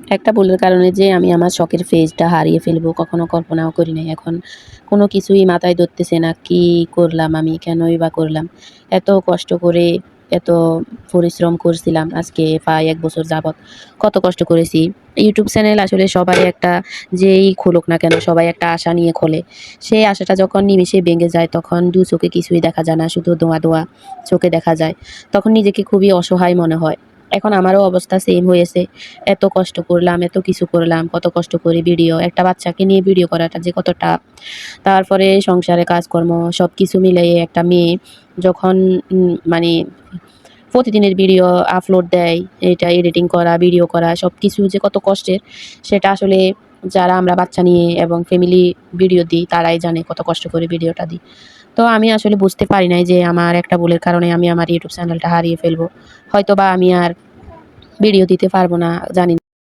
একটা ভুলের কারণে যে আমি আমার শখের পেজটা হারিয়ে ফেলবো কখনো কল্পনাও করি নাই। এখন কোনো কিছুই মাথায় ধরতেছে না। কি করলাম আমি? কেনই বা করলাম? এত কষ্ট করে এত পরিশ্রম করছিলাম আজকে প্রায় ১ বছর যাবৎ। কত কষ্ট করেছি। YouTube চ্যানেল আসলে সবাই একটা যেই খুলুক না কেন সবাই একটা আশা নিয়ে খোলে। সেই আশাটা যখন নিমেষে ভেঙে যায় তখন ২ চোখে কিছুই দেখা যায় না। শুধু ধোঁয়া, ধোঁয়া চোখে দেখা যায়। তখন নিজেকে খুবই অসহায় মনে হয়। এখন আমারও অবস্থা সেম হয়েছে। এত কষ্ট করলাম, এত কিছু করলাম, কত কষ্ট করে ভিডিও একটা বাচ্চাকে নিয়ে ভিডিও করাটা যে কতটা তারপরে সংসারে কাজকর্ম সবকিছু মিলিয়ে একটা মেয়ে যখন মানে প্রতিদিনের ভিডিও আপলোড দেয়, এটা এডিটিং করা, ভিডিও করা সবকিছু যে কত কষ্টের সেটা আসলে যারা আমরা বাচ্চা নিয়ে এবং ফ্যামিলি ভিডিও দিই তারাই জানে কত কষ্ট করে ভিডিওটা দিই। তো আমি আসলে বুঝতে পারি নাই যে আমার একটা ভুলের কারণে আমি আমার YouTube চ্যানেলটা হারিয়ে ফেলবো। হয়তোবা আমি আর ভিডিও দিতে পারবো না, জানি